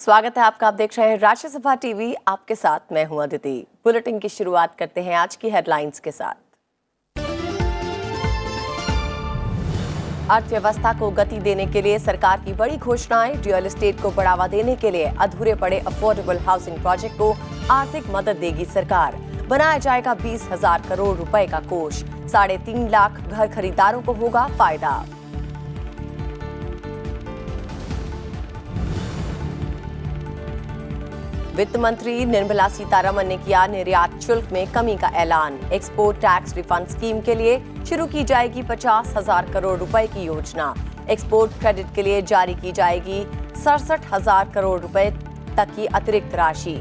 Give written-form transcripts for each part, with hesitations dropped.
स्वागत है आपका। आप देख रहे हैं राज्यसभा टीवी। आपके साथ मैं हूं अदिति। बुलेटिन की शुरुआत करते हैं आज की हेडलाइंस के साथ। अर्थव्यवस्था को गति देने के लिए सरकार की बड़ी घोषणाएं। रियल एस्टेट को बढ़ावा देने के लिए अधूरे पड़े अफोर्डेबल हाउसिंग प्रोजेक्ट को आर्थिक मदद देगी सरकार। बनाया जाएगा 20,000 करोड़ रुपए का कोष। 3.5 लाख घर खरीदारों को होगा फायदा। वित्त मंत्री निर्मला सीतारमण ने किया निर्यात शुल्क में कमी का ऐलान। एक्सपोर्ट टैक्स रिफंड स्कीम के लिए शुरू की जाएगी 50,000 करोड़ रुपए की योजना। एक्सपोर्ट क्रेडिट के लिए जारी की जाएगी 67,000 करोड़ रुपए तक की अतिरिक्त राशि।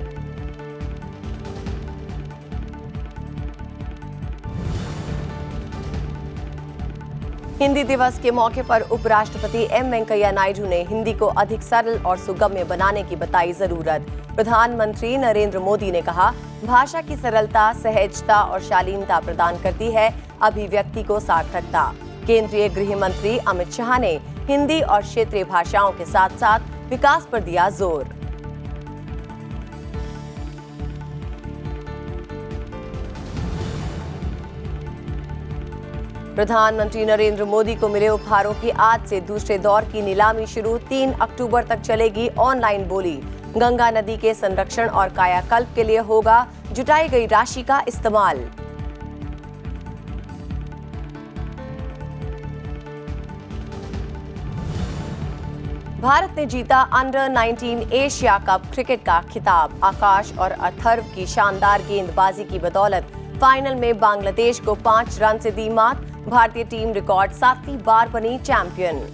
हिंदी दिवस के मौके पर उपराष्ट्रपति एम वेंकैया नायडू ने हिंदी को अधिक सरल और सुगम्य बनाने की बताई जरूरत। प्रधानमंत्री नरेंद्र मोदी ने कहा, भाषा की सरलता, सहजता और शालीनता प्रदान करती है अभिव्यक्ति को सार्थकता। केंद्रीय गृह मंत्री अमित शाह ने हिंदी और क्षेत्रीय भाषाओं के साथ साथ विकास पर दिया जोर। प्रधानमंत्री नरेंद्र मोदी को मिले उपहारों की आज से दूसरे दौर की नीलामी शुरू। 3 अक्टूबर तक चलेगी ऑनलाइन बोली। गंगा नदी के संरक्षण और कायाकल्प के लिए होगा जुटाई गई राशि का इस्तेमाल। भारत ने जीता अंडर 19 एशिया कप क्रिकेट का खिताब। आकाश और अथर्व की शानदार गेंदबाजी की बदौलत फाइनल में बांग्लादेश को 5 रन से दी मात। भारतीय टीम रिकॉर्ड 7वीं बार बनी चैंपियन।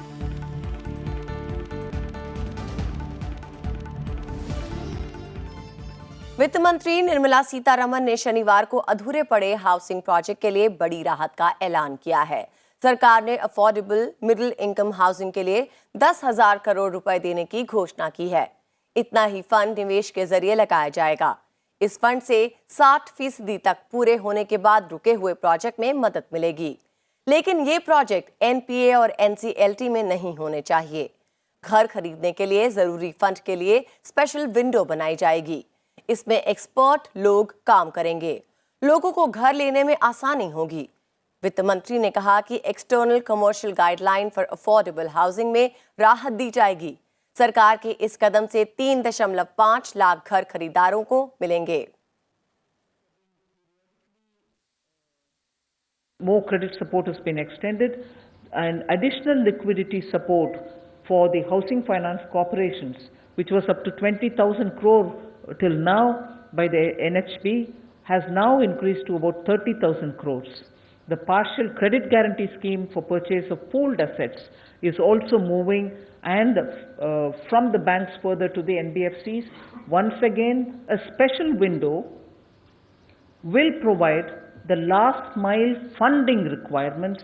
वित्त मंत्री निर्मला सीतारमण ने शनिवार को अधूरे पड़े हाउसिंग प्रोजेक्ट के लिए बड़ी राहत का ऐलान किया है। सरकार ने अफोर्डेबल मिडिल इनकम हाउसिंग के लिए 10,000 करोड़ रुपए देने की घोषणा की है। इतना ही फंड निवेश के जरिए लगाया जाएगा। इस फंड से 60% तक पूरे होने के बाद रुके हुए प्रोजेक्ट में मदद मिलेगी। लेकिन ये प्रोजेक्ट एनपीए और एनसीएलटी में नहीं होने चाहिए। घर खरीदने के लिए जरूरी फंड के लिए स्पेशल विंडो बनाई जाएगी। इसमें एक्सपर्ट लोग काम करेंगे। लोगों को घर लेने में आसानी होगी। वित्त मंत्री ने कहा कि external commercial guideline for affordable housing में राहत दी जाएगी। सरकार के इस कदम से 3.5 लाख घर खरीदारों को मिलेंगे। More credit support has been extended and additional liquidity support for the housing finance corporations, which was up to 20,000 crore till now by the NHB, has now increased to about 30,000 crores. The partial credit guarantee scheme for purchase of pooled assets is also moving and from the banks further to the NBFCs. Once again, a special window will provide the last mile funding requirements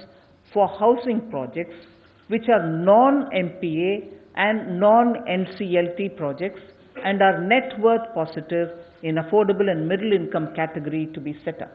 for housing projects which are non-MPA and non-NCLT projects and are net worth positive in affordable and middle income category to be set up.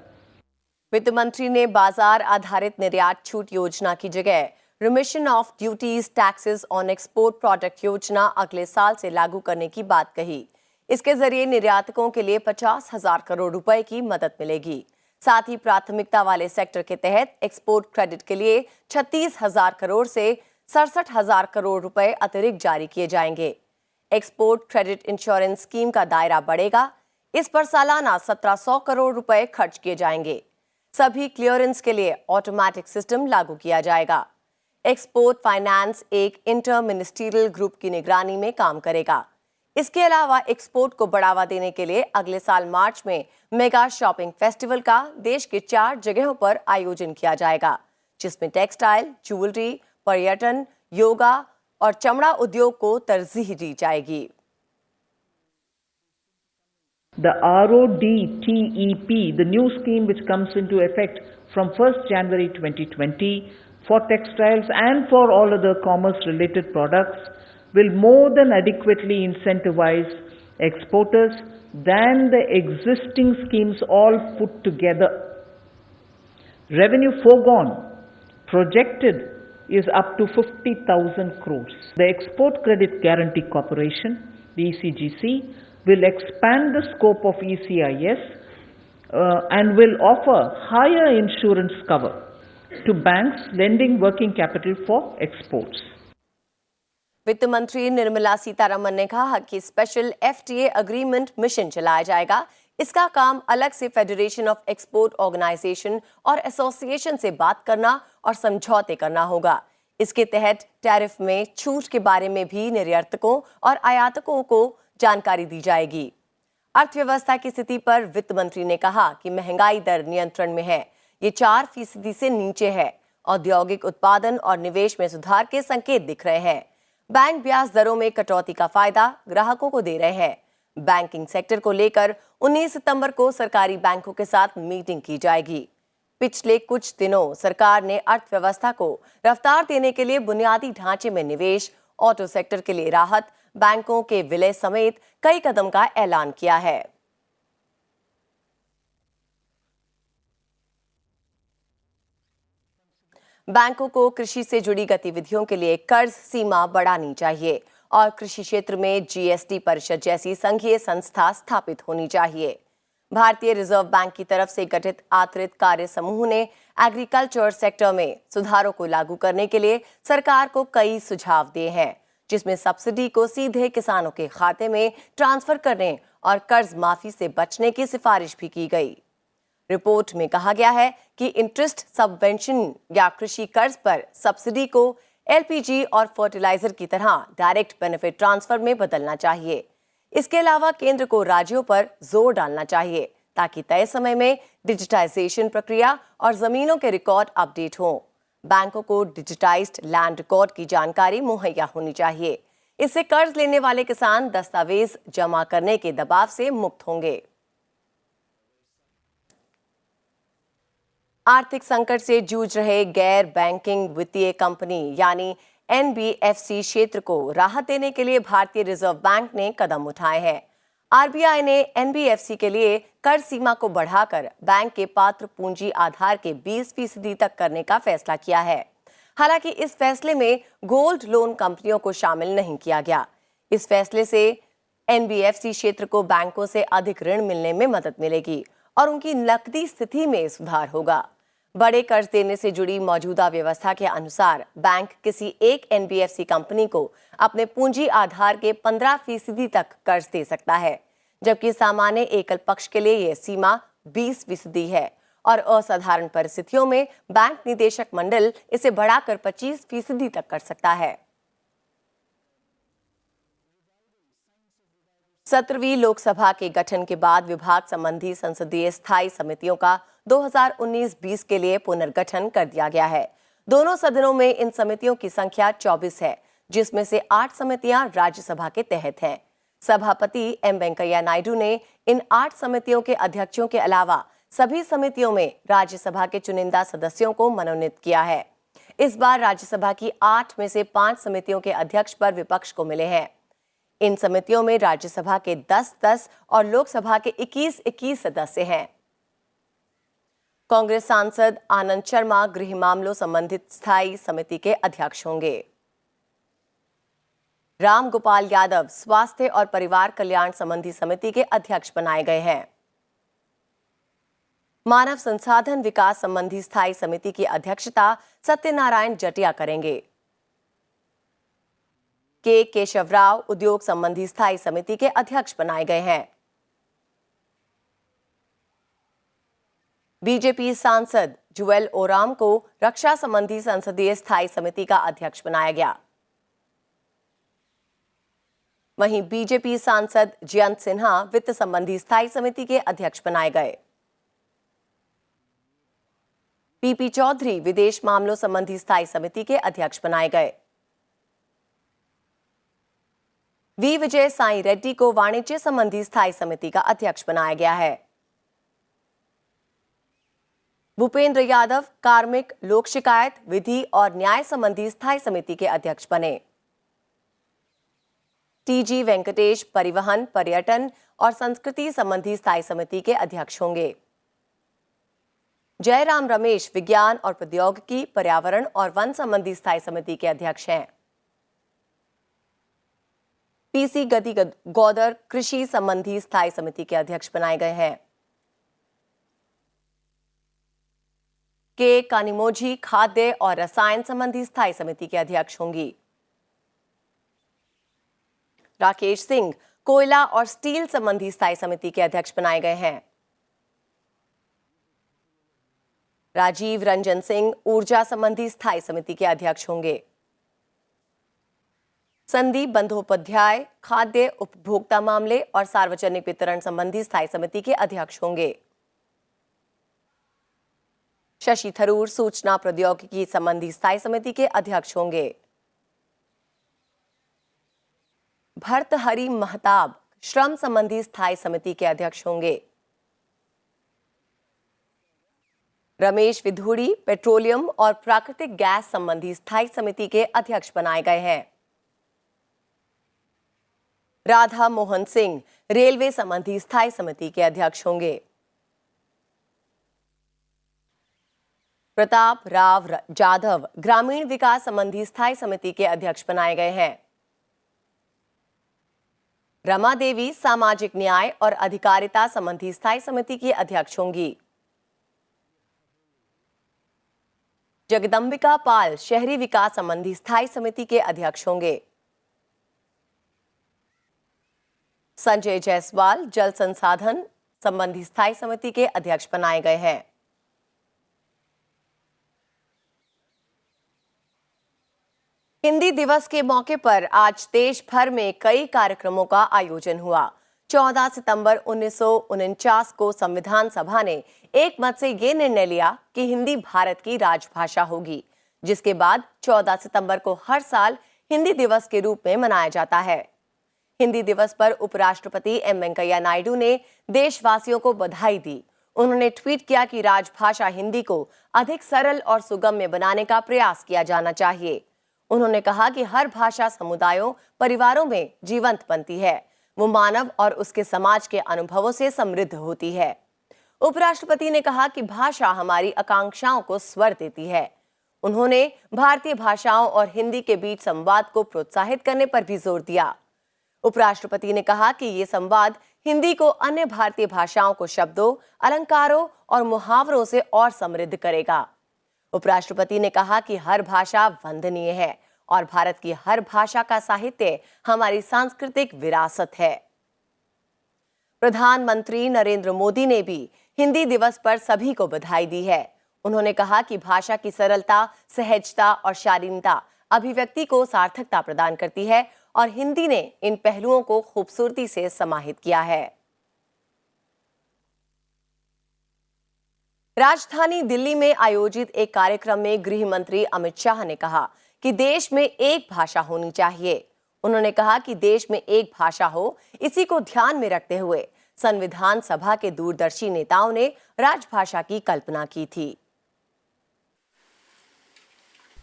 वित्त मंत्री ने बाजार आधारित निर्यात छूट योजना की जगह remission of duties taxes on export product योजना अगले साल से लागू करने की बात कही। इसके जरिए निर्यातकों के लिए 50,000 करोड़ रुपए की मदद मिलेगी। साथ ही प्राथमिकता वाले सेक्टर के तहत एक्सपोर्ट क्रेडिट के लिए 36,000 करोड़ से 67,000 करोड़ रुपए अतिरिक्त जारी किए जाएंगे। एक्सपोर्ट क्रेडिट इंश्योरेंस स्कीम का दायरा बढ़ेगा। इस पर सालाना 1,700 करोड़ रुपए खर्च किए जाएंगे। सभी क्लियरेंस के लिए ऑटोमेटिक सिस्टम लागू किया जाएगा। एक्सपोर्ट फाइनेंस एक इंटर मिनिस्ट्रियल ग्रुप की निगरानी में काम करेगा। इसके अलावा एक्सपोर्ट को बढ़ावा देने के लिए अगले साल मार्च में मेगा शॉपिंग फेस्टिवल का देश के 4 जगहों पर आयोजन किया जाएगा, जिसमें टेक्सटाइल, ज्वेलरी, पर्यटन, योगा और चमड़ा उद्योग को तरजीह दी जाएगी। The RODTEP, the new scheme which comes into effect from 1st January 2020 for textiles and for all other commerce related products, will more than adequately incentivize exporters than the existing schemes all put together. Revenue foregone projected is up to 50,000 crores. The Export Credit Guarantee Corporation the ECGC, will expand the scope of ECIS and will offer higher insurance cover to banks lending working capital for exports. वित्त मंत्री निर्मला सीतारमण ने कहा कि special FTA agreement mission चलाया जाएगा। इसका काम अलग से फेडरेशन ऑफ एक्सपोर्ट ऑर्गेनाइजेशन और एसोसिएशन से बात करना और समझौते करना होगा। इसके तहत टैरिफ में छूट के बारे में भी निर्यातकों और आयातकों को जानकारी दी जाएगी। अर्थव्यवस्था की स्थिति पर वित्त मंत्री ने कहा कि महंगाई दर नियंत्रण में है, ये 4% से नीचे है। औद्योगिक उत्पादन और निवेश में सुधार के संकेत दिख रहे हैं। बैंक ब्याज दरों में कटौती का फायदा ग्राहकों को दे रहे हैं। बैंकिंग सेक्टर को लेकर 19 सितंबर को सरकारी बैंकों के साथ मीटिंग की जाएगी। पिछले कुछ दिनों सरकार ने अर्थव्यवस्था को रफ्तार देने के लिए बुनियादी ढांचे में निवेश, ऑटो सेक्टर के लिए राहत, बैंकों के विलय समेत कई कदम का ऐलान किया है। बैंकों को कृषि से जुड़ी गतिविधियों के लिए कर्ज सीमा बढ़ानी चाहिए और कृषि क्षेत्र में GST परिषद जैसी संघीय संस्था स्थापित होनी चाहिए। भारतीय रिजर्व बैंक की तरफ से गठित आंतरिक कार्य समूह ने एग्रीकल्चर सेक्टर में सुधारों को लागू करने के लिए सरकार को कई सुझाव दिए हैं, जिसमें सब्सिडी को सीधे किसानों के खाते में ट्रांसफर करने और कर्ज माफी से बचने की सिफारिश भी की गई। रिपोर्ट में कहा गया है कि इंटरेस्ट सबवेंशन या कृषि कर्ज पर सब्सिडी को LPG और फर्टिलाइजर की तरह डायरेक्ट बेनिफिट ट्रांसफर में बदलना चाहिए। इसके अलावा केंद्र को राज्यों पर जोर डालना चाहिए ताकि तय समय में डिजिटाइजेशन प्रक्रिया और जमीनों के रिकॉर्ड अपडेट हों। बैंकों को डिजिटाइज्ड लैंड रिकॉर्ड की जानकारी मुहैया होनी चाहिए। इससे कर्ज लेने वाले किसान दस्तावेज जमा करने के दबाव से मुक्त होंगे। आर्थिक संकट से जूझ रहे गैर बैंकिंग वित्तीय कंपनी यानी NBFC क्षेत्र को राहत देने के लिए भारतीय रिजर्व बैंक ने कदम उठाए हैं। RBI ने NBFC के लिए कर्ज सीमा को बढ़ाकर बैंक के पात्र पूंजी आधार के 20% तक करने का फैसला किया है। हालांकि इस फैसले में गोल्ड लोन कंपनियों को शामिल नहीं किया गया। इस फैसले से NBFC क्षेत्र को बैंकों से अधिक ऋण मिलने में मदद मिलेगी और उनकी नकदी स्थिति में सुधार होगा। बड़े कर्ज देने से जुड़ी मौजूदा व्यवस्था के अनुसार बैंक किसी एक NBFC कंपनी को अपने पूंजी आधार के 15% तक कर्ज दे सकता है, जबकि सामान्य एकल पक्ष के लिए यह सीमा 20% है और असाधारण परिस्थितियों में बैंक निदेशक मंडल इसे बढ़ाकर 25% तक कर सकता है। 17वीं लोकसभा के गठन के बाद विभाग संबंधी संसदीय स्थायी समितियों का 2019-20 के लिए पुनर्गठन कर दिया गया है। दोनों सदनों में इन समितियों की संख्या 24 है, जिसमें से 8 समितियां राज्यसभा के तहत हैं। सभापति M वेंकैया नायडू ने इन 8 समितियों के अध्यक्षों के अलावा सभी समितियों में राज्यसभा के चुनिंदा सदस्यों को मनोनीत किया है। इस बार राज्यसभा की 8 में से 5 समितियों के अध्यक्ष पर विपक्ष को मिले हैं। इन समितियों में राज्यसभा के 10-10 और लोकसभा के 21-21 सदस्य हैं। कांग्रेस सांसद आनंद शर्मा गृह मामलों संबंधित स्थायी समिति के अध्यक्ष होंगे। राम गोपाल यादव स्वास्थ्य और परिवार कल्याण संबंधी समिति के अध्यक्ष बनाए गए हैं। मानव संसाधन विकास संबंधी स्थायी समिति की अध्यक्षता सत्यनारायण जटिया करेंगे। के केशव राव उद्योग संबंधी स्थायी समिति के अध्यक्ष बनाए गए हैं। बीजेपी सांसद जुएल ओराम को रक्षा संबंधी संसदीय स्थायी समिति का अध्यक्ष बनाया गया। वहीं बीजेपी सांसद जयंत सिन्हा वित्त संबंधी स्थायी समिति के अध्यक्ष बनाए गए। पीपी चौधरी विदेश मामलों संबंधी स्थायी समिति के अध्यक्ष बनाए गए। वी विजय साई रेड्डी को वाणिज्य संबंधी स्थायी समिति का अध्यक्ष बनाया गया है। भूपेंद्र यादव कार्मिक, लोक शिकायत, विधि और न्याय संबंधी स्थायी समिति के अध्यक्ष बने। TG वेंकटेश परिवहन, पर्यटन और संस्कृति संबंधी स्थायी समिति के अध्यक्ष होंगे। जयराम रमेश विज्ञान और प्रौद्योगिकी, पर्यावरण और वन संबंधी स्थायी समिति के अध्यक्ष हैं। पीसी गति गौदर कृषि संबंधी स्थायी समिति के अध्यक्ष बनाए गए हैं। के कानिमोझी खाद्य और रसायन संबंधी स्थायी समिति के अध्यक्ष होंगी। राकेश सिंह कोयला और स्टील संबंधी स्थायी समिति के अध्यक्ष बनाए गए हैं। राजीव रंजन सिंह ऊर्जा संबंधी स्थायी समिति के अध्यक्ष होंगे। संदीप बंदोपाध्याय खाद्य उपभोक्ता मामले और सार्वजनिक वितरण संबंधी स्थायी समिति के अध्यक्ष होंगे। शशि थरूर सूचना प्रौद्योगिकी संबंधी स्थायी समिति के अध्यक्ष होंगे। भर्तहरि महताब श्रम संबंधी स्थायी समिति के अध्यक्ष होंगे। रमेश विधूड़ी पेट्रोलियम और प्राकृतिक गैस संबंधी स्थायी समिति के अध्यक्ष बनाए गए हैं। राधा मोहन सिंह रेलवे संबंधी स्थायी समिति के अध्यक्ष होंगे। प्रताप राव जाधव ग्रामीण विकास संबंधी स्थायी समिति के अध्यक्ष बनाए गए हैं। रमा देवी सामाजिक न्याय और अधिकारिता संबंधी स्थायी समिति की अध्यक्ष होंगी। जगदंबिका पाल शहरी विकास संबंधी स्थायी समिति के अध्यक्ष होंगे। संजय जायसवाल जल संसाधन संबंधी स्थायी समिति के अध्यक्ष बनाए गए हैं। हिंदी दिवस के मौके पर आज देश भर में कई कार्यक्रमों का आयोजन हुआ। 14 सितंबर 1949 को संविधान सभा ने एक मत से ये निर्णय लिया कि हिंदी भारत की राजभाषा होगी, जिसके बाद 14 सितंबर को हर साल हिंदी दिवस के रूप में मनाया जाता है। हिंदी दिवस पर उपराष्ट्रपति एम वेंकैया नायडू ने देशवासियों को बधाई दी। उन्होंने ट्वीट किया कि राजभाषा हिंदी को अधिक सरल और सुगम्य बनाने का प्रयास किया जाना चाहिए। उन्होंने कहा कि हर भाषा समुदायों परिवारों में जीवंत बनती है, वो मानव और उसके समाज के अनुभवों से समृद्ध होती है। उपराष्ट्रपति ने कहा कि भाषा हमारी आकांक्षाओं को स्वर देती है। उन्होंने भारतीय भाषाओं और हिंदी के बीच संवाद को प्रोत्साहित करने पर भी जोर दिया। उपराष्ट्रपति ने कहा कि ये संवाद हिंदी को अन्य भारतीय भाषाओं को शब्दों, अलंकारों और मुहावरों से और समृद्ध करेगा। उपराष्ट्रपति ने कहा कि हर भाषा वंदनीय है और भारत की हर भाषा का साहित्य हमारी सांस्कृतिक विरासत है। प्रधानमंत्री नरेंद्र मोदी ने भी हिंदी दिवस पर सभी को बधाई दी है। उन्होंने कहा कि भाषा की सरलता, सहजता और शालीनता अभिव्यक्ति को सार्थकता प्रदान करती है और हिंदी ने इन पहलुओं को खूबसूरती से समाहित किया है। राजधानी दिल्ली में आयोजित एक कार्यक्रम में गृह मंत्री अमित शाह ने कहा कि देश में एक भाषा होनी चाहिए। उन्होंने कहा कि देश में एक भाषा हो, इसी को ध्यान में रखते हुए संविधान सभा के दूरदर्शी नेताओं ने राजभाषा की कल्पना की थी।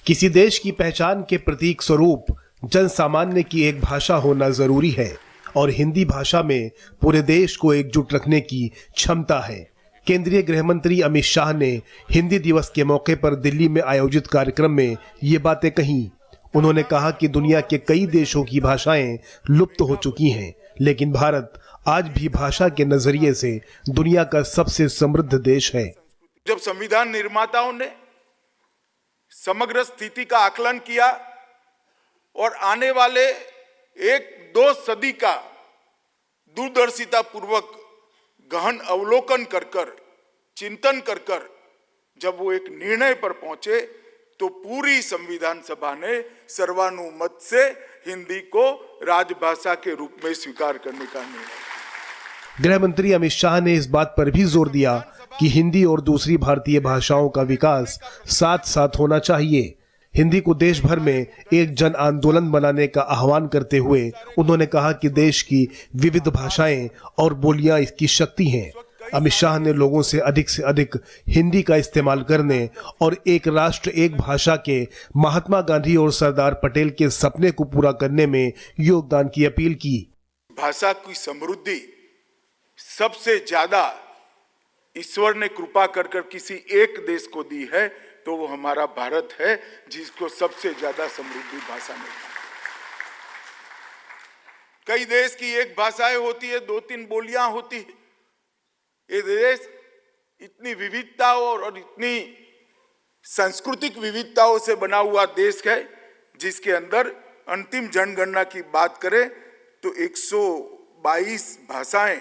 किसी देश की पहचान के प्रतीक स्वरूप जन सामान्य की एक भाषा होना जरूरी है और हिंदी भाषा में पूरे देश को एकजुट रखने की क्षमता है। केंद्रीय गृह मंत्री अमित शाह ने हिंदी दिवस के मौके पर दिल्ली में आयोजित कार्यक्रम में ये बातें कही। उन्होंने कहा कि दुनिया के कई देशों की भाषाएं लुप्त हो चुकी हैं, लेकिन भारत आज भी भाषा के नजरिए से दुनिया का सबसे समृद्ध देश है। जब संविधान निर्माताओं ने समग्र स्थिति का आकलन किया और आने वाले 1-2 सदी का दूरदर्शिता पूर्वक गहन अवलोकन कर चिंतन कर जब वो एक निर्णय पर पहुंचे तो पूरी संविधान सभा ने सर्वानुमत से हिंदी को राजभाषा के रूप में स्वीकार करने का निर्णय। गृह मंत्री अमित शाह ने इस बात पर भी जोर दिया कि हिंदी और दूसरी भारतीय भाषाओं का विकास साथ साथ होना चाहिए। हिंदी को देश भर में एक जन आंदोलन बनाने का आह्वान करते हुए उन्होंने कहा कि देश की विविध भाषाएं और बोलियां इसकी शक्ति हैं। अमित शाह ने लोगों से अधिक हिंदी का इस्तेमाल करने और एक राष्ट्र एक भाषा के महात्मा गांधी और सरदार पटेल के सपने को पूरा करने में योगदान की अपील की। भाषा की समृद्धि सबसे ज्यादा ईश्वर ने कृपा कर किसी एक देश को दी है तो वो हमारा भारत है, जिसको सबसे ज्यादा समृद्धि भाषा मिली। कई देश की एक भाषाएं होती है, 2-3 बोलियां होती है। ये देश इतनी विविधताओं और इतनी सांस्कृतिक विविधताओं से बना हुआ देश है, जिसके अंदर अंतिम जनगणना की बात करें तो 122 भाषाएं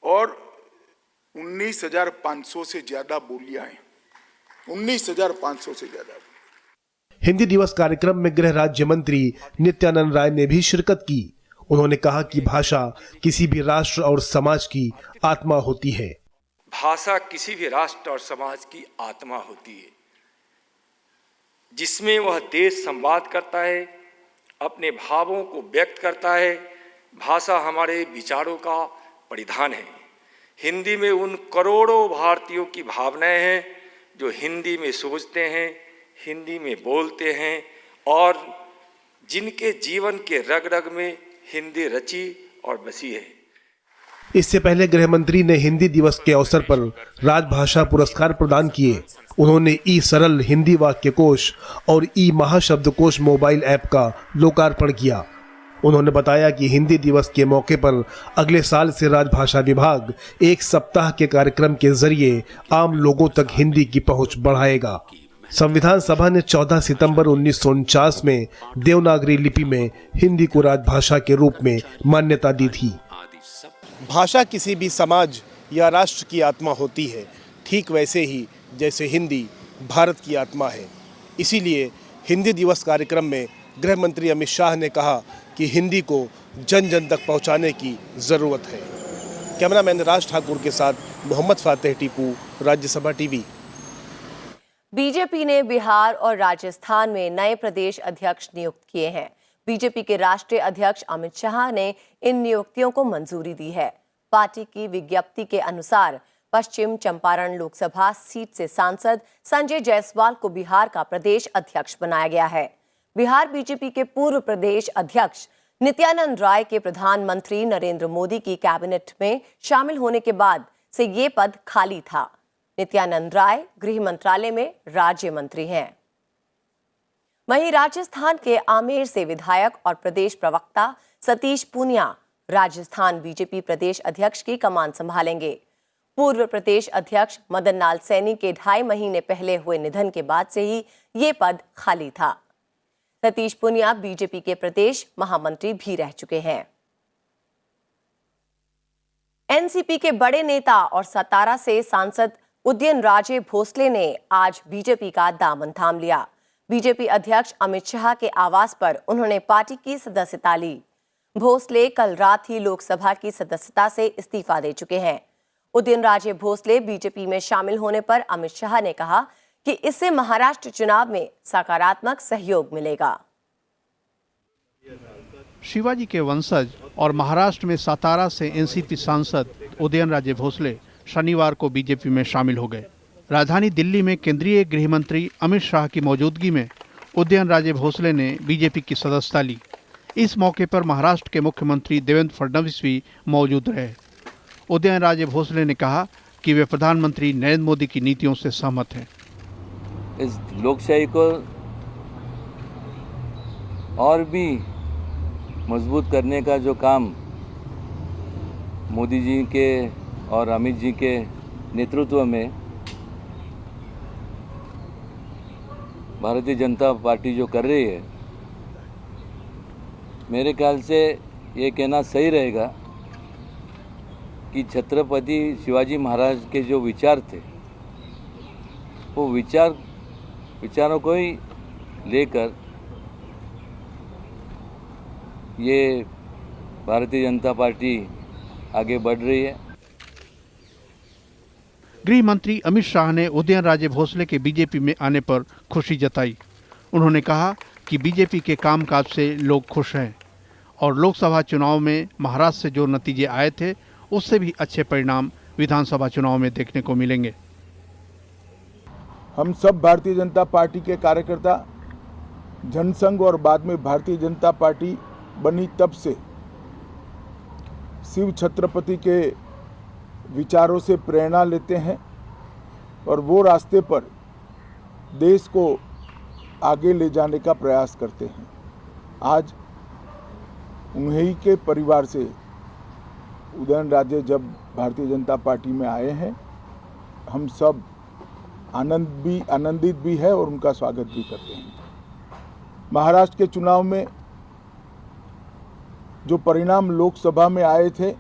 और 19,500 से ज्यादा बोलियां हैं। 19,500 से ज्यादा। हिंदी दिवस कार्यक्रम में गृह राज्य मंत्री नित्यानंद राय ने भी शिरकत की। उन्होंने कहा कि भाषा किसी भी राष्ट्र और समाज की आत्मा होती है। भाषा किसी भी राष्ट्र और समाज की आत्मा होती है, जिसमें वह देश संवाद करता है, अपने भावों को व्यक्त करता है। भाषा हमारे विचारों का परिधान है। हिंदी में उन करोड़ों भारतीयों की भावनाएं हैं जो हिंदी में सोचते हैं, हिंदी में बोलते हैं और जिनके जीवन के रग रग में हिंदी रची और बसी है। इससे पहले गृह मंत्री ने हिंदी दिवस के अवसर पर राजभाषा पुरस्कार प्रदान किए। उन्होंने ई सरल हिंदी वाक्य कोश और ई महाशब्दकोश मोबाइल ऐप का लोकार्पण किया। उन्होंने बताया कि हिंदी दिवस के मौके पर अगले साल से राजभाषा विभाग एक सप्ताह के कार्यक्रम के जरिए आम लोगों तक हिंदी की पहुंच बढ़ाएगा। संविधान सभा ने 14 सितंबर 1949 में देवनागरी लिपि में हिंदी को राजभाषा के रूप में मान्यता दी थी। भाषा किसी भी समाज या राष्ट्र की आत्मा होती है, ठीक वैसे ही जैसे हिंदी भारत की आत्मा है। इसीलिए हिंदी दिवस कार्यक्रम में गृह मंत्री अमित शाह ने कहा कि हिंदी को जन जन तक पहुंचाने की ज़रूरत है। कैमरामैन राज ठाकुर के साथ मोहम्मद फातेह टीपू, राज्यसभा टीवी। बीजेपी ने बिहार और राजस्थान में नए प्रदेश अध्यक्ष नियुक्त किए हैं। बीजेपी के राष्ट्रीय अध्यक्ष अमित शाह ने इन नियुक्तियों को मंजूरी दी है। पार्टी की विज्ञप्ति के अनुसार पश्चिम चंपारण लोकसभा सीट से सांसद संजय जायसवाल को बिहार का प्रदेश अध्यक्ष बनाया गया है। बिहार बीजेपी के पूर्व प्रदेश अध्यक्ष नित्यानंद राय के प्रधानमंत्री नरेंद्र मोदी की कैबिनेट में शामिल होने के बाद से ये पद खाली था। नित्यानंद राय गृह मंत्रालय में राज्य मंत्री हैं। वहीं राजस्थान के आमेर से विधायक और प्रदेश प्रवक्ता सतीश पूनिया राजस्थान बीजेपी प्रदेश अध्यक्ष की कमान संभालेंगे। पूर्व प्रदेश अध्यक्ष मदन लाल सैनी के 2.5 महीने पहले हुए निधन के बाद से ही ये पद खाली था। सतीश पूनिया बीजेपी के प्रदेश महामंत्री भी रह चुके हैं। एनसीपी के बड़े नेता और सतारा से सांसद उदयनराजे भोसले ने आज बीजेपी का दामन थाम लिया। बीजेपी अध्यक्ष अमित शाह के आवास पर उन्होंने पार्टी की सदस्यता ली। भोसले कल रात ही लोकसभा की सदस्यता से इस्तीफा दे चुके हैं। उदयनराजे भोसले बीजेपी में शामिल होने पर अमित शाह ने कहा कि इससे महाराष्ट्र चुनाव में सकारात्मक सहयोग मिलेगा। शिवाजी के वंशज और महाराष्ट्र में सातारा से एनसीपी सांसद उदयनराजे भोसले शनिवार को बीजेपी में शामिल हो गए। राजधानी दिल्ली में केंद्रीय गृह मंत्री अमित शाह की मौजूदगी में उदयनराजे भोसले ने बीजेपी की सदस्यता ली। इस मौके पर महाराष्ट्र के मुख्यमंत्री देवेंद्र फडणवीस भी मौजूद रहे। उदयनराजे भोसले ने कहा कि वे प्रधानमंत्री नरेंद्र मोदी की नीतियों से सहमत हैं। इस लोकशाही को और भी मजबूत करने का जो काम मोदी जी के और अमित जी के नेतृत्व में भारतीय जनता पार्टी जो कर रही है, मेरे ख्याल से ये कहना सही रहेगा कि छत्रपति शिवाजी महाराज के जो विचार थे, वो विचारों को ही लेकर ये भारतीय जनता पार्टी आगे बढ़ रही है। गृह मंत्री अमित शाह ने उदयनराजे भोसले के बीजेपी में आने पर खुशी जताई। उन्होंने कहा कि बीजेपी के कामकाज से लोग खुश हैं और लोकसभा चुनाव में महाराष्ट्र से जो नतीजे आए थे, उससे भी अच्छे परिणाम विधानसभा चुनाव में देखने को मिलेंगे। हम सब भारतीय जनता पार्टी के कार्यकर्ता जनसंघ और बाद में भारतीय जनता पार्टी बनी तब से शिव छत्रपति के विचारों से प्रेरणा लेते हैं और वो रास्ते पर देश को आगे ले जाने का प्रयास करते हैं। आज उन्हीं के परिवार से उदयनराजे जब भारतीय जनता पार्टी में आए हैं, हम सब आनंदित भी है और उनका स्वागत भी करते हैं। महाराष्ट्र के चुनाव में जो परिणाम लोकसभा में आए थे,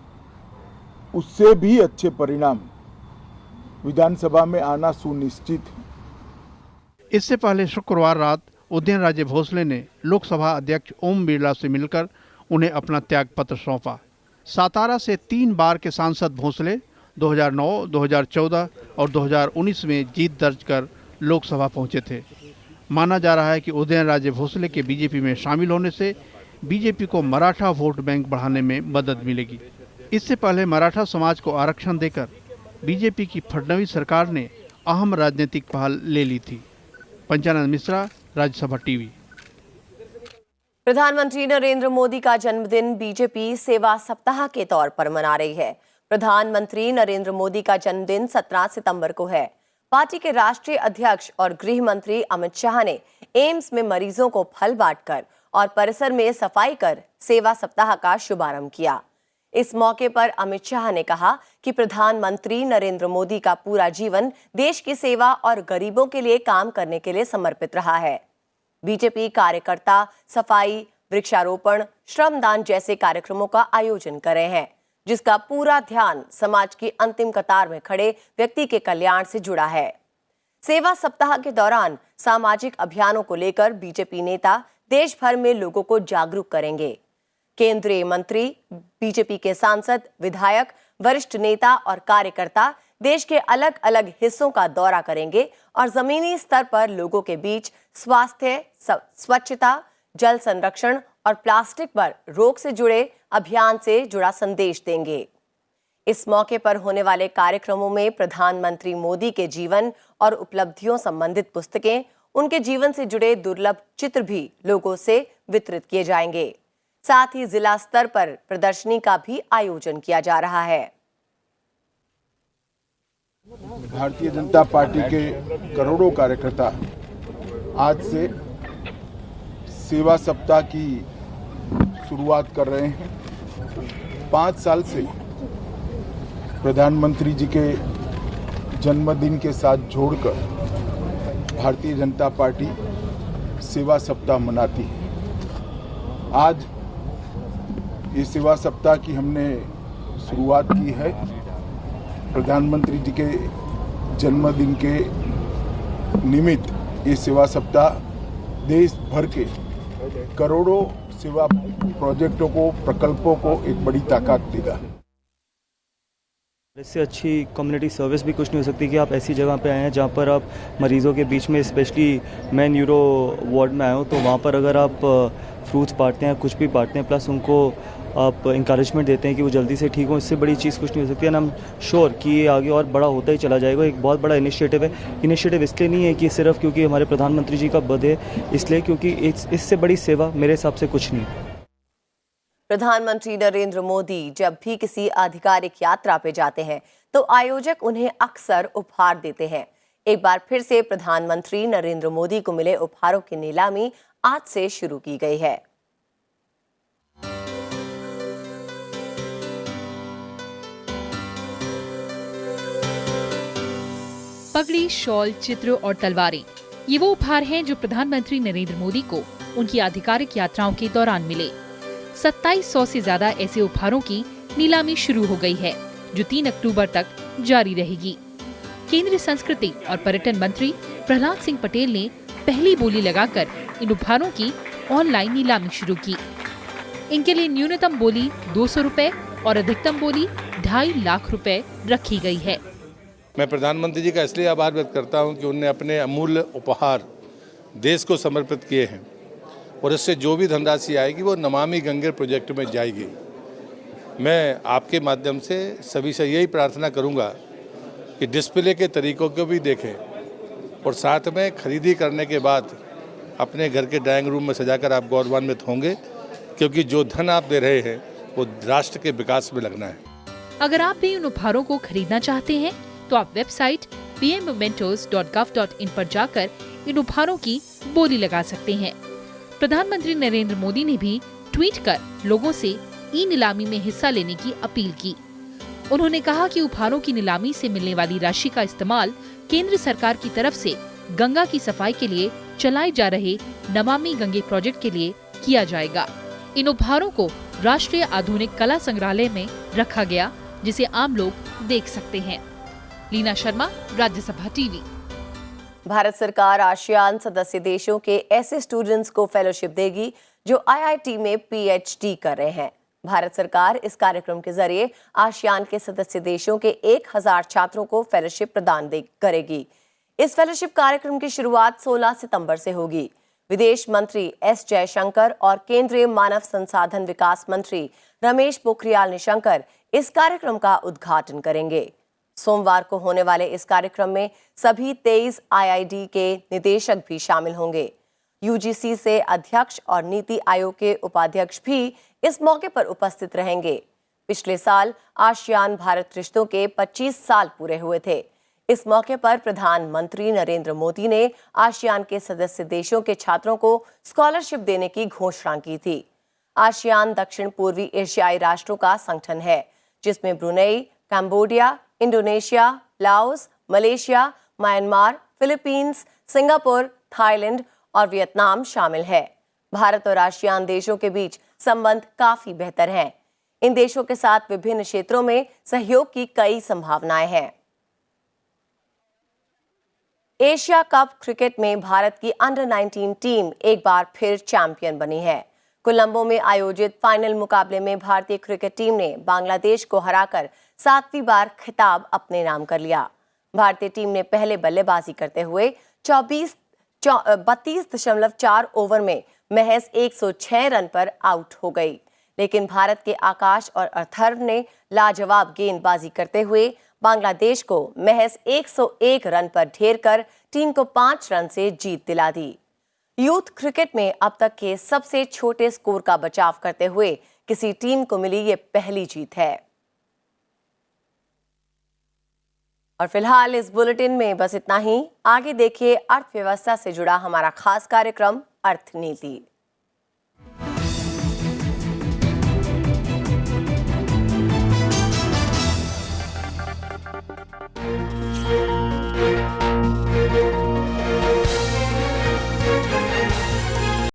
उससे भी अच्छे परिणाम विधानसभा में आना सुनिश्चित है। इससे पहले शुक्रवार रात उदयनराजे भोसले ने लोकसभा अध्यक्ष ओम बिरला से मिलकर उन्हें अपना त्याग पत्र सौंपा। सातारा से 3 बार के सांसद भोसले 2009, 2014 और 2019 में जीत दर्ज कर लोकसभा पहुंचे थे। माना जा रहा है कि उदयनराजे भोसले के बीजेपी में शामिल होने से बीजेपी को मराठा वोट बैंक बढ़ाने में मदद मिलेगी। इससे पहले मराठा समाज को आरक्षण देकर बीजेपी की फडणवीस सरकार ने अहम राजनीतिक पहल ले ली थी। पंचानंद मिश्रा, राज्यसभा टीवी। प्रधानमंत्री नरेंद्र मोदी का जन्मदिन बीजेपी सेवा सप्ताह के तौर पर मना रही है। प्रधानमंत्री नरेंद्र मोदी का जन्मदिन 17 सितंबर को है। पार्टी के राष्ट्रीय अध्यक्ष और गृह मंत्री अमित शाह ने एम्स में मरीजों को फल बांटकर और परिसर में सफाई कर सेवा सप्ताह का शुभारंभ किया। इस मौके पर अमित शाह ने कहा कि प्रधानमंत्री नरेंद्र मोदी का पूरा जीवन देश की सेवा और गरीबों के लिए काम करने के लिए समर्पित रहा है। बीजेपी कार्यकर्ता सफाई, वृक्षारोपण, श्रमदान जैसे कार्यक्रमों का आयोजन कर रहे हैं, जिसका पूरा ध्यान समाज की अंतिम कतार में खड़े व्यक्ति के कल्याण से जुड़ा है। सेवा सप्ताह के दौरान सामाजिक अभियानों को लेकर बीजेपी नेता देश भर में लोगों को जागरूक करेंगे। केंद्रीय मंत्री, बीजेपी के सांसद, विधायक, वरिष्ठ नेता और कार्यकर्ता देश के अलग अलग हिस्सों का दौरा करेंगे और जमीनी स्तर पर लोगों के बीच स्वास्थ्य, स्वच्छता, जल संरक्षण और प्लास्टिक पर रोक से जुड़े अभियान से जुड़ा संदेश देंगे। इस मौके पर होने वाले कार्यक्रमों में प्रधानमंत्री मोदी के जीवन और उपलब्धियों संबंधित पुस्तकें, उनके जीवन से जुड़े दुर्लभ चित्र भी लोगों से वितरित किए जाएंगे। साथ ही जिला स्तर पर प्रदर्शनी का भी आयोजन किया जा रहा है। भारतीय जनता पार्टी के करोड़ों कार्यकर्ता आज से सेवा सप्ताह की शुरुआत कर रहे हैं। 5 साल से प्रधानमंत्री जी के जन्मदिन के साथ जोड़कर भारतीय जनता पार्टी सेवा सप्ताह मनाती है। आज ये सेवा सप्ताह की हमने शुरुआत की है। प्रधानमंत्री जी के जन्मदिन के निमित्त ये सेवा सप्ताह देश भर के करोड़ों सेवा प्रोजेक्टों को, प्रकल्पों को एक बड़ी ताकत देगा। इससे अच्छी कम्युनिटी सर्विस भी कुछ नहीं हो सकती कि आप ऐसी जगह पे आए हैं जहाँ पर आप मरीजों के बीच में, स्पेशली मैं न्यूरो वार्ड में आया हूँ, तो वहाँ पर अगर आप फ्रूट्स बांटते हैं, कुछ भी बांटते हैं, प्लस उनको आप इंकरेजमेंट देते हैं कि वो जल्दी से ठीक हो, इससे बड़ी चीज़ कुछ नहीं हो सकती। एंड आई एम श्योर कि ये आगे और बड़ा होता ही चला जाएगा। एक बहुत बड़ा इनिशिएटिव है। इनिशिएटिव इसलिए नहीं है कि सिर्फ क्योंकि हमारे प्रधानमंत्री जी का बर्थडे है, इसलिए क्योंकि इससे बड़ी सेवा मेरे हिसाब से कुछ नहीं। प्रधानमंत्री नरेंद्र मोदी जब भी किसी आधिकारिक यात्रा पे जाते हैं तो आयोजक उन्हें अक्सर उपहार देते हैं। एक बार फिर से प्रधानमंत्री नरेंद्र मोदी को मिले उपहारों की नीलामी आज से शुरू की गई है। पगड़ी, शॉल, चित्र और तलवारें, ये वो उपहार हैं जो प्रधानमंत्री नरेंद्र मोदी को उनकी आधिकारिक यात्राओं के दौरान मिले। 2700 से ज्यादा ऐसे उपहारों की नीलामी शुरू हो गई है, जो 3 अक्टूबर तक जारी रहेगी। केंद्रीय संस्कृति और पर्यटन मंत्री प्रहलाद सिंह पटेल ने पहली बोली लगाकर इन उपहारों की ऑनलाइन नीलामी शुरू की। इनके लिए न्यूनतम बोली 200 रुपए और अधिकतम बोली 2.5 लाख रुपए रखी गई है। मैं प्रधानमंत्री जी का इसलिए आभार व्यक्त करता हूं कि उन्होंने अपने अमूल्य उपहार देश को समर्पित किए हैं और इससे जो भी धनराशि आएगी वो नमामि गंगे प्रोजेक्ट में जाएगी। मैं आपके माध्यम से सभी से यही प्रार्थना करूंगा कि डिस्प्ले के तरीकों को भी देखें और साथ में खरीदी करने के बाद अपने घर के ड्राइंग रूम में सजाकर आप गौरवान्वित होंगे, क्योंकि जो धन आप दे रहे हैं वो राष्ट्र के विकास में लगना है। अगर आप भी उन उपहारों को खरीदना चाहते हैं तो आप वेबसाइट pmmementos.gov.in पर जाकर इन उपहारों की बोली लगा सकते हैं। प्रधानमंत्री नरेंद्र मोदी ने भी ट्वीट कर लोगों से ई नीलामी में हिस्सा लेने की अपील की। उन्होंने कहा कि उपहारों की नीलामी से मिलने वाली राशि का इस्तेमाल केंद्र सरकार की तरफ से गंगा की सफाई के लिए चलाए जा रहे नमामि गंगे प्रोजेक्ट के लिए किया जाएगा। इन उपहारों को राष्ट्रीय आधुनिक कला संग्रहालय में रखा गया, जिसे आम लोग देख सकते हैं। लीना शर्मा, राज्यसभा टीवी। भारत सरकार आसियान सदस्य देशों के ऐसे स्टूडेंट्स को फेलोशिप देगी जो IIT में PhD कर रहे हैं। भारत सरकार इस कार्यक्रम के जरिए आसियान के सदस्य देशों के 1000 छात्रों को फेलोशिप प्रदान करेगी। इस फेलोशिप कार्यक्रम की शुरुआत 16 सितंबर से होगी। विदेश मंत्री S जयशंकर और केंद्रीय मानव संसाधन विकास मंत्री रमेश पोखरियाल निशंक इस कार्यक्रम का उद्घाटन करेंगे। सोमवार को होने वाले इस कार्यक्रम में सभी 23 IIT के निदेशक भी शामिल होंगे। UGC से अध्यक्ष और नीति आयोग के उपाध्यक्ष भी इस मौके पर उपस्थित रहेंगे। पिछले साल आसियान भारत रिश्तों के 25 साल पूरे हुए थे। इस मौके पर प्रधानमंत्री नरेंद्र मोदी ने आसियान के सदस्य देशों के छात्रों को स्कॉलरशिप देने की घोषणा की थी। आसियान दक्षिण पूर्वी एशियाई राष्ट्रों का संगठन है, जिसमें Brunei, Cambodia, Indonesia, Laos, Malaysia, Myanmar, Philippines, Singapore, Thailand और वियतनाम शामिल है। भारत और आसियान देशों के बीच संबंध काफी बेहतर हैं। इन देशों के साथ विभिन्न क्षेत्रों में सहयोग की कई संभावनाएं हैं। एशिया कप क्रिकेट में भारत की अंडर-19 टीम एक बार फिर चैंपियन बनी है। कोलंबो में आयोजित फाइनल मुकाबले में भारतीय क्रिकेट टीम ने बांग्लादेश को हराकर 7वीं बार खिताब अपने नाम कर लिया। भारतीय टीम ने पहले बल्लेबाजी करते हुए 32.4 ओवर में महज 106 रन पर आउट हो गई, लेकिन भारत के आकाश और अथर्व ने लाजवाब गेंदबाजी करते हुए बांग्लादेश को महज 101 रन पर ढेर कर टीम को 5 रन से जीत दिला दी। यूथ क्रिकेट में अब तक के सबसे छोटे स्कोर का बचाव करते हुए किसी टीम को मिली ये पहली जीत है। और फिलहाल इस बुलेटिन में बस इतना ही। आगे देखिए अर्थव्यवस्था से जुड़ा हमारा खास कार्यक्रम अर्थनीति।